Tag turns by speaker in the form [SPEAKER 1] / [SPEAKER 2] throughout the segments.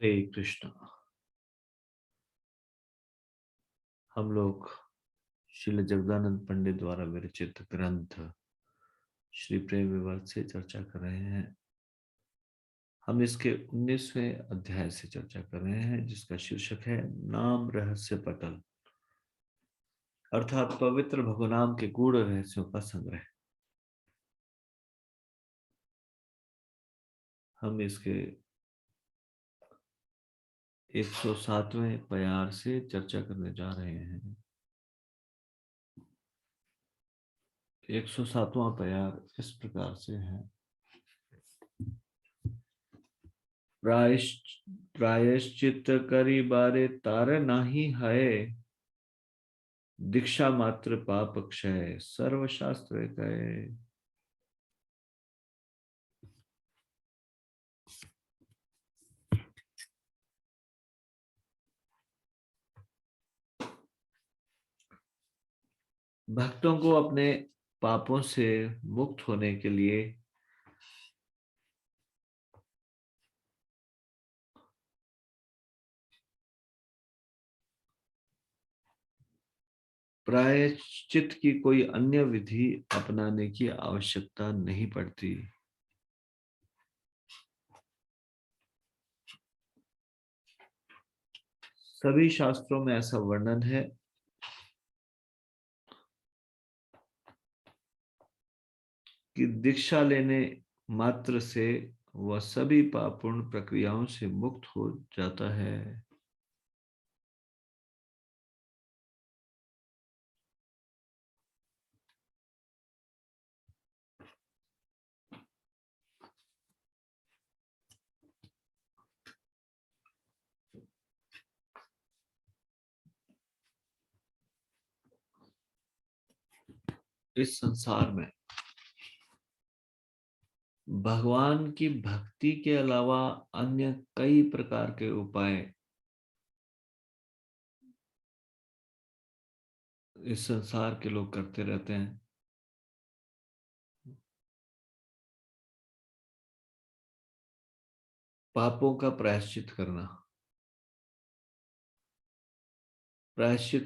[SPEAKER 1] हरे कृष्णा। हम लोग श्रील जगदानंद पंडित द्वारा विरचित ग्रंथ श्री प्रेम विवर्त से चर्चा कर रहे हैं। हम इसके 19वें अध्याय से चर्चा कर रहे हैं, जिसका शीर्षक है नाम रहस्य पटल, अर्थात पवित्र भगवान के गूढ़ रहस्यों का संग्रह। हम इसके 107वें प्यार से चर्चा करने जा रहे हैं। 107वां प्यार इस प्रकार से है। प्रायश्चित करी बारे तार नाही है, दीक्षा मात्र पाप क्षय सर्वशास्त्र कहे। भक्तों को अपने पापों से मुक्त होने के लिए प्रायश्चित की कोई अन्य विधि अपनाने की आवश्यकता नहीं पड़ती। सभी शास्त्रों में ऐसा वर्णन है कि दीक्षा लेने मात्र से वह सभी पापपूर्ण प्रक्रियाओं से मुक्त हो जाता है। इस संसार में भगवान की भक्ति के अलावा अन्य कई प्रकार के उपाय इस संसार के लोग करते रहते हैं। पापों का प्रायश्चित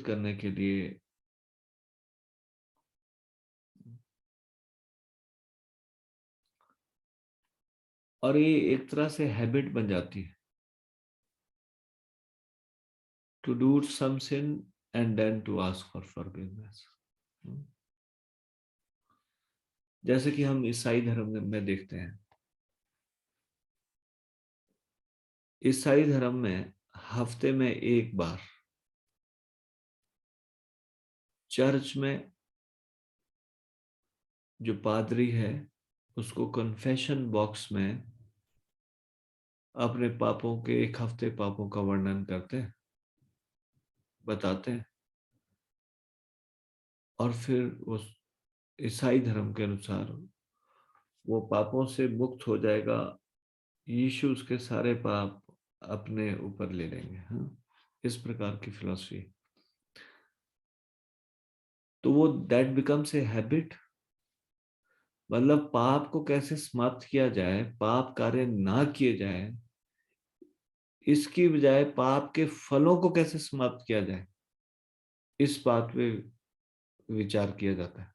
[SPEAKER 1] करने के लिए और ये एक तरह से हैबिट बन जाती है, to do some sin and then to ask for forgiveness. जैसे कि हम ईसाई धर्म में देखते हैं, ईसाई धर्म में हफ्ते में एक बार चर्च में जो पादरी है उसको कन्फेशन बॉक्स में अपने पापों के एक हफ्ते पापों का वर्णन करते हैं, बताते हैं, और फिर उस ईसाई धर्म के अनुसार वो पापों से मुक्त हो जाएगा। यीशु उसके सारे पाप अपने ऊपर ले लेंगे। हाँ, इस प्रकार की फिलॉसफी। तो वो दैट बिकम्स ए हैबिट, मतलब पाप को कैसे समाप्त किया जाए, पाप कार्य ना किए जाए, इसकी बजाय पाप के फलों को कैसे समाप्त किया जाए, इस बात पे विचार किया जाता है।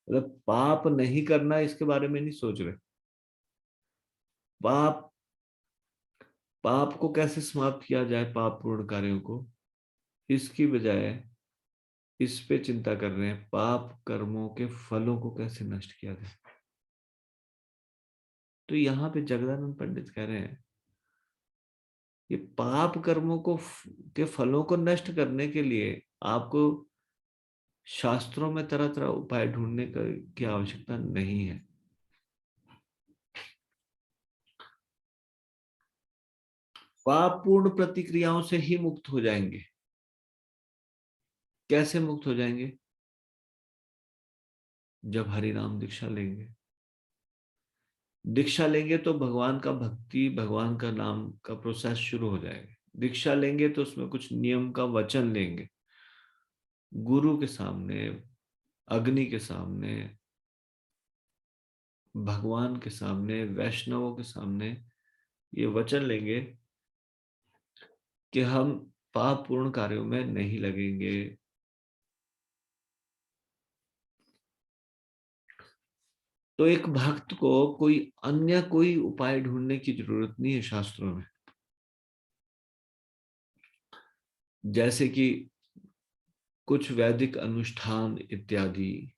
[SPEAKER 1] मतलब पाप नहीं करना, इसके बारे में नहीं सोच रहे। पाप पाप को कैसे समाप्त किया जाए, पाप पूर्ण कार्यों को, इसकी बजाय इस पे चिंता कर रहे हैं पाप कर्मों के फलों को कैसे नष्ट किया जाए। तो यहाँ पे जगदानंद पंडित कह रहे हैं ये पाप कर्मों को के फलों को नष्ट करने के लिए आपको शास्त्रों में तरह तरह उपाय ढूंढने की आवश्यकता नहीं है। पाप पूर्ण प्रतिक्रियाओं से ही मुक्त हो जाएंगे। कैसे मुक्त हो जाएंगे? जब हरि नाम दीक्षा लेंगे। दीक्षा लेंगे तो भगवान का भक्ति, भगवान का नाम का प्रोसेस शुरू हो जाएगा। दीक्षा लेंगे तो उसमें कुछ नियम का वचन लेंगे, गुरु के सामने, अग्नि के सामने, भगवान के सामने, वैष्णवों के सामने ये वचन लेंगे कि हम पाप पूर्ण कार्यों में नहीं लगेंगे। तो एक भक्त को कोई उपाय ढूंढने की जरूरत नहीं है शास्त्रों में। जैसे कि कुछ वैदिक अनुष्ठान इत्यादि,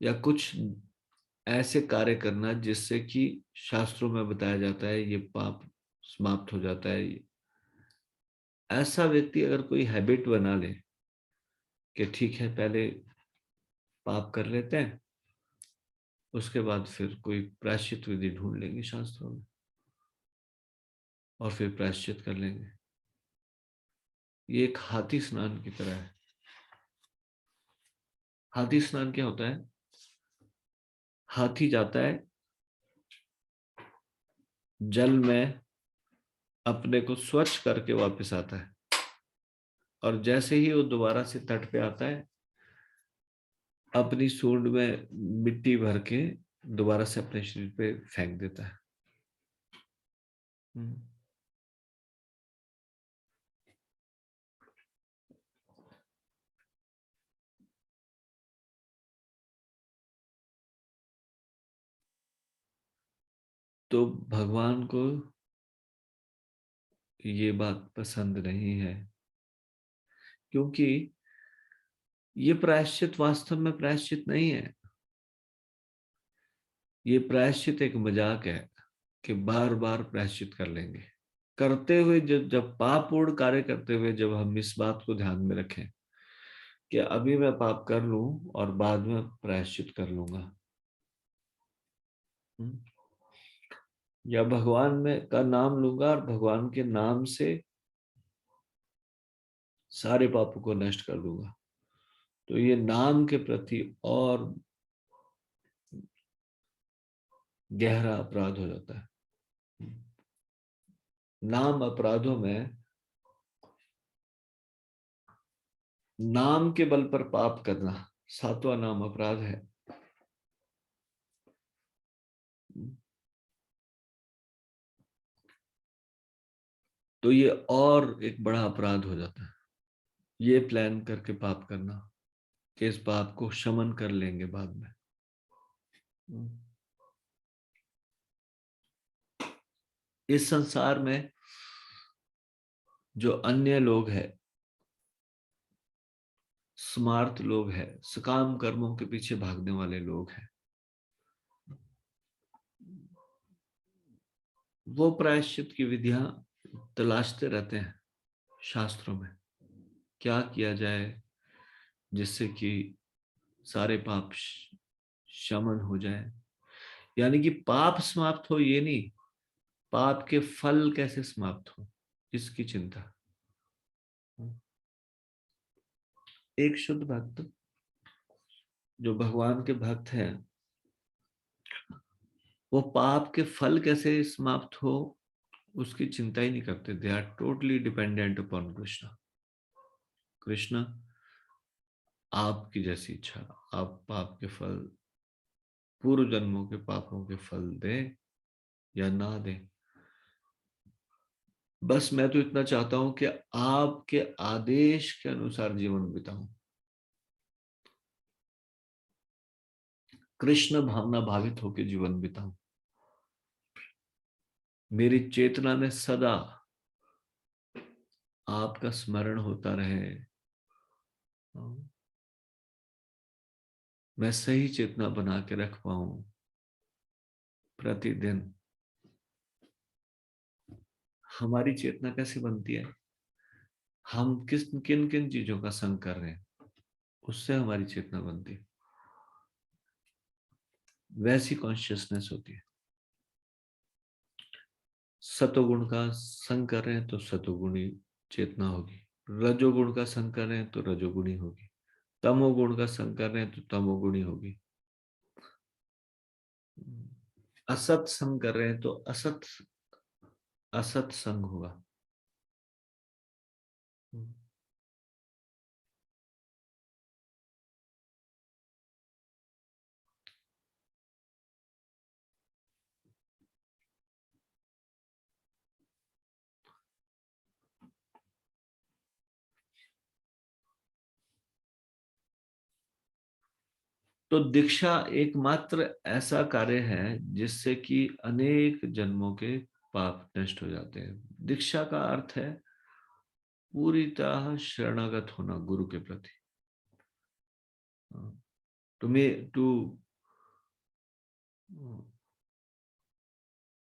[SPEAKER 1] या कुछ ऐसे कार्य करना जिससे कि शास्त्रों में बताया जाता है ये पाप समाप्त हो जाता है। ऐसा व्यक्ति अगर कोई हैबिट बना ले कि ठीक है पहले पाप कर लेते हैं, उसके बाद फिर कोई प्रायश्चित विधि ढूंढ लेंगे शास्त्रों में और फिर प्रायश्चित कर लेंगे। ये एक हाथी स्नान की तरह है। हाथी स्नान क्या होता है? हाथी जाता है जल में, अपने को स्वच्छ करके वापस आता है, और जैसे ही वो दोबारा से तट पे आता है, अपनी सूंड में मिट्टी भर के दोबारा से अपने शरीर पे फेंक देता है। हम्म। तो भगवान को ये बात पसंद नहीं है, क्योंकि ये प्रायश्चित वास्तव में प्रायश्चित नहीं है। ये प्रायश्चित एक मजाक है कि बार बार प्रायश्चित कर लेंगे। करते हुए जब जब पापपूर्ण कार्य करते हुए जब हम इस बात को ध्यान में रखें कि अभी मैं पाप कर लूं और बाद में प्रायश्चित कर लूंगा, या भगवान में का नाम लूंगा और भगवान के नाम से सारे पापों को नष्ट कर दूंगा, तो ये नाम के प्रति और गहरा अपराध हो जाता है। नाम अपराधों में नाम के बल पर पाप करना सातवां नाम अपराध है। तो ये और एक बड़ा अपराध हो जाता है, ये प्लान करके पाप करना कि इस पाप को शमन कर लेंगे बाद में। इस संसार में जो अन्य लोग हैं, स्मार्ट लोग हैं, सकाम कर्मों के पीछे भागने वाले लोग हैं, वो प्रायश्चित की विधियां तलाशते रहते हैं शास्त्रों में, क्या किया जाए जिससे कि सारे पाप शमन हो जाए। यानी कि पाप समाप्त हो ये नहीं, पाप के फल कैसे समाप्त हो इसकी चिंता। एक शुद्ध भक्त जो भगवान के भक्त हैं, वो पाप के फल कैसे समाप्त हो उसकी चिंता ही नहीं करते। They are totally dependent upon Krishna. Krishna आपकी जैसी इच्छा, आप पाप के फल, पूर्व जन्मों के पापों के फल दें या ना दें, बस मैं तो इतना चाहता हूं कि आपके आदेश के अनुसार जीवन बिताऊं, कृष्ण भावना भावित होकर जीवन बिताऊं, मेरी चेतना में सदा आपका स्मरण होता रहे, मैं सही चेतना बना के रख पाऊं प्रतिदिन। हमारी चेतना कैसे बनती है? हम किन किन चीजों का संग कर रहे हैं, उससे हमारी चेतना बनती है, वैसी कॉन्शियसनेस होती है। सतोगुण का संग कर रहे हैं तो सतोगुणी चेतना होगी, रजोगुण का संग कर रहे हैं तो रजोगुणी होगी, तमोगुण का संग कर रहे हैं तो तमोगुणी होगी, असत संग कर रहे हैं तो असत असत संग होगा। तो दीक्षा एकमात्र ऐसा कार्य है जिससे कि अनेक जन्मों के पाप नष्ट हो जाते हैं। दीक्षा का अर्थ है पूरी तरह शरणागत होना गुरु के प्रति।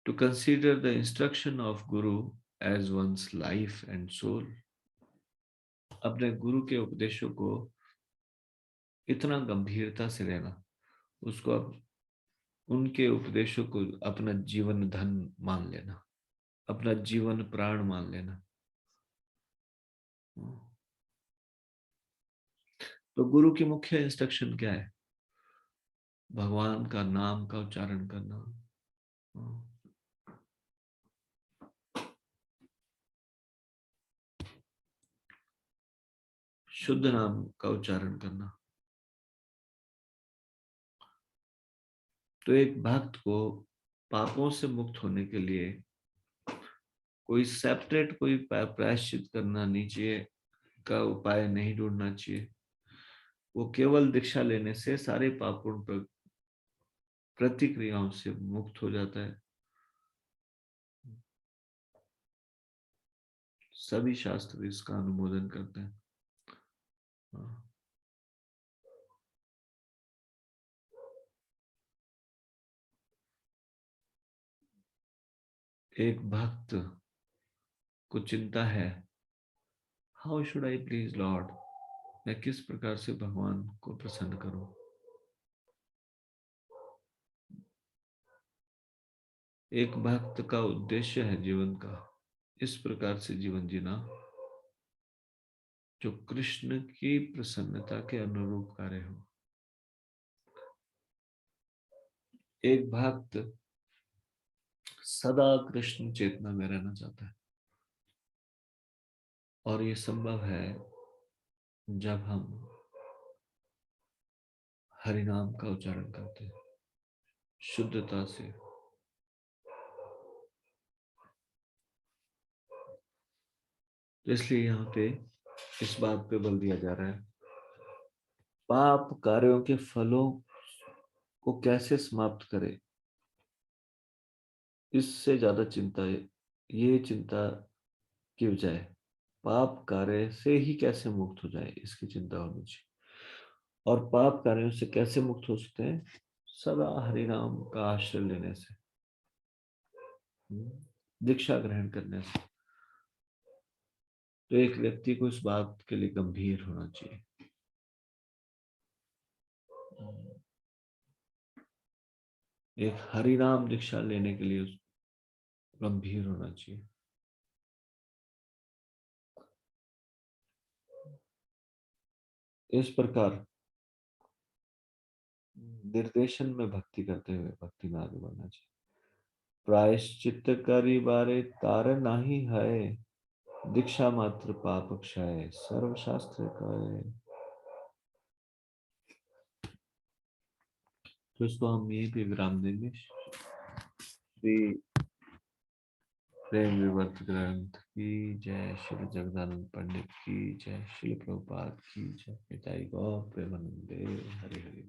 [SPEAKER 1] To consider the instruction of guru as one's life and soul। अपने गुरु के उपदेशों को इतना गंभीरता से लेना, उसको अब उनके उपदेशों को अपना जीवन धन मान लेना, अपना जीवन प्राण मान लेना। तो गुरु की मुख्य इंस्ट्रक्शन क्या है? भगवान का नाम का उच्चारण करना, शुद्ध नाम का उच्चारण करना। तो एक भक्त को पापों से मुक्त होने के लिए कोई सेपरेट कोई प्रायश्चित करना नहीं चाहिए, का उपाय नहीं ढूंढना चाहिए। वो केवल दीक्षा लेने से सारे पापों पर प्रतिक्रियाओं से मुक्त हो जाता है। सभी शास्त्र इसका अनुमोदन करते हैं। एक भक्त को चिंता है, how should I please Lord, मैं किस प्रकार से भगवान को प्रसन्न करूं। एक भक्त का उद्देश्य है जीवन का इस प्रकार से जीवन जीना जो कृष्ण की प्रसन्नता के अनुरूप कार्य हो। एक भक्त सदा कृष्ण चेतना में रहना चाहता है, और ये संभव है जब हम हरि नाम का उच्चारण करते हैं शुद्धता से। तो इसलिए यहाँ पे इस बात पे बल दिया जा रहा है, पाप कार्यों के फलों को कैसे समाप्त करें, इससे ज्यादा चिंता है। ये चिंता की बजाय पाप कार्य से ही कैसे मुक्त हो जाए इसकी चिंता होनी चाहिए। और पाप कार्यों से कैसे मुक्त हो सकते हैं? सदा हरि नाम का आश्रय लेने से, दीक्षा ग्रहण करने से। तो एक व्यक्ति को इस बात के लिए गंभीर होना चाहिए। एक हरि नाम दीक्षा लेने के लिए गंभीर होना चाहिए। इस प्रकार निर्देशन में भक्ति करते हुए भक्ति में आगे बढ़ना चाहिए। प्रायश्चित करी बारे तार नाही है, दीक्षा मात्र पाप क्षय सर्वशास्त्र का है। तो इसको हम यहीं पे विराम देंगे। श्री प्रेम विवर्त ग्रंथ की जय, श्री जगदानंद पंडित की जय, श्री प्रभुपाद की जय, पिताई गौ प्रेमानंदे, हरि हरि।